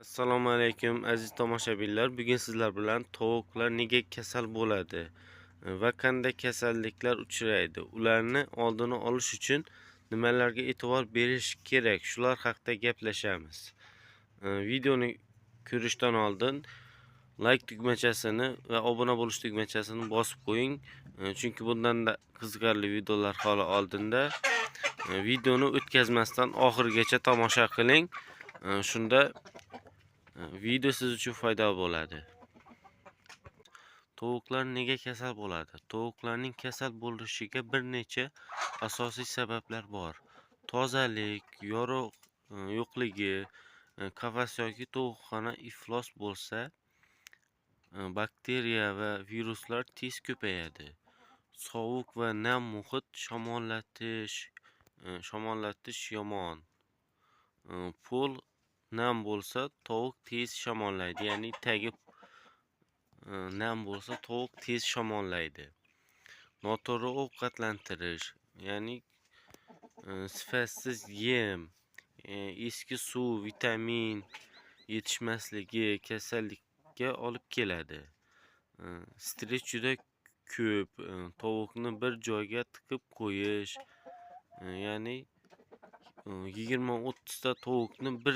Assalomu alaykum aziz tomoshabinlar. Bugun sizlar bilan tovuqlar nega kasal bo'ladi va qanday kasalliklar uchraydi, ularni oldini olish uchun nimalarga e'tibor berish kerak, shular haqida gaplashamiz. Videoni ko'rishdan oldin like tugmachasini va obuna bo'lish tugmachasini bosib qo'ying, chunki bundan da qiziqarli videolar hali oldinda. Videoni o'tkazmasdan oxirigacha tomosha qiling. Shunda video siz uchun foyda bo'ladi. Tovuqlar nega kasal bo'ladi? Tovuqlarning kasal bo'lishiga bir necha asosiy sabablar bor. Tozalik, yorug' yo'qligi, qafas yoki tovuqxona iflos bo'lsa, bakteriya va viruslar tez ko'payadi. Sovuq va nam muhit, shamollatish yomon. Pol nam bo'lsa tovuq tez shamollaydi, ya'ni tagi nam bo'lsa tovuq tez shamollaydi. Noto'g'ri ovqatlantirish, ya'ni sifatsiz yem, eski suv, vitamin yetishmasligi kasallikka olib keladi. Stress juda ko'p, tovuqni bir joyga tiqib qo'yish, ya'ni 20-30 ta tovuqni bir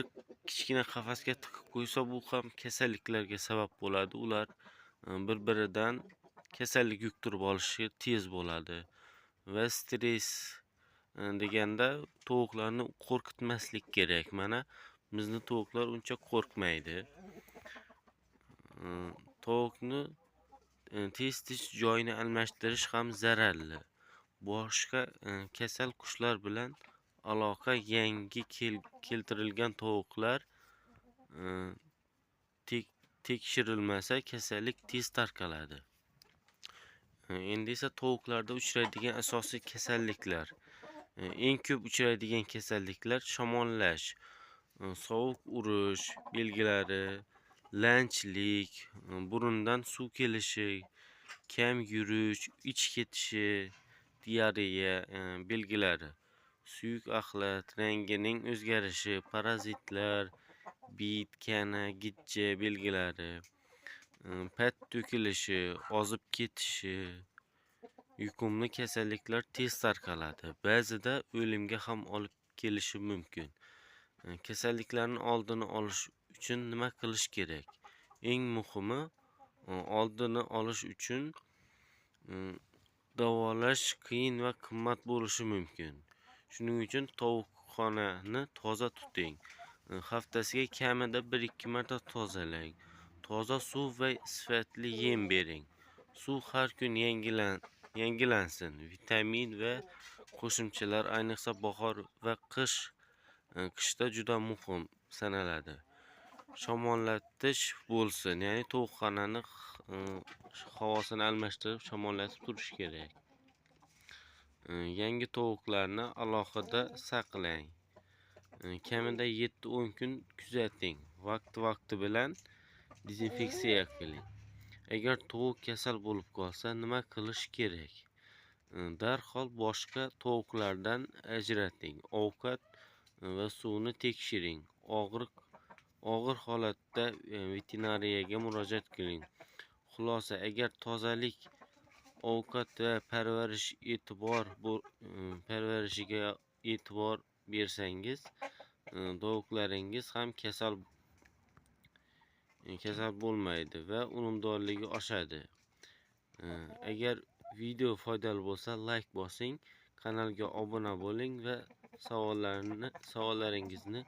kichkina qafasga tiqib qo'ysa, bu ham kasalliklarga sabab bo'ladi. Ular bir-biridan kasallik yuqtirib olishi tez bo'ladi. Va stress deganda tovuqlarni qo'rqitmaslik kerak. Mana bizni tovuqlar uncha qo'rqmaydi. Tovuqni tez joyini almashtirish ham zararli. Boshqa kasal qushlar bilan aloqa, yangi keltirilgan tovuqlar tekshirilmasa kasallik tez tarqaladi. Endi esa tovuqlarda uchraydigan asosiy kasalliklar. Eng ko'p uchraydigan kasalliklar shamollash, sovuq urish belgilari, lanchlik, burundan suv kelishi, kam yurish, ich ketishi, diareya belgilari, suyuq axlat, rangining o'zgarishi, parazitlar, bit, kana, gijja belgilari, pat to'kilishi, ozib ketishi. Yuqumli kasalliklar tez tarqaladi. Ba'zida o'limga ham olib kelishi mumkin. Kasalliklarning oldini olish uchun nima qilish kerak? Eng muhimi, oldini olish uchun davolash qiyin va qimmat bo'lishi mumkin. Shuning uchun tovuqxonani toza tuting. Haftasiga kamida 1-2 marta tozalang. Toza suv va sifatli yem bering. Suv har kun yangilansin. Vitamin va qo'shimchalar ayniqsa bahor va qishda juda muhim sanaladi. Shamollatish bo'lsin, ya'ni tovuqxonani havosini almashtirib shamollatib turish kerak. Yangi tovuqlarni alohida saqlang. Kamida 7-10 kun kuzating. Vaqti bilan dezinfeksiya qiling. Agar tovuq kasal bo'lib qolsa, nima qilish kerak? Darhol boshqa tovuqlardan ajrating. Ovqat va suvni tekshiring. Og'ir holatda veterinariyaga murojaat qiling. Xulosa, agar tozalik, ovqat va parvarishiga e'tibor bersangiz, tovuqlaringiz ham kasal bo'lmaydi va unumdorligi oshadi. Agar video foydali bo'lsa, like bosing, kanalga obuna bo'ling va savollaringizni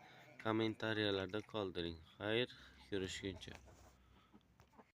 kommentariyalarda qoldiring. Xayr, ko'rishguncha.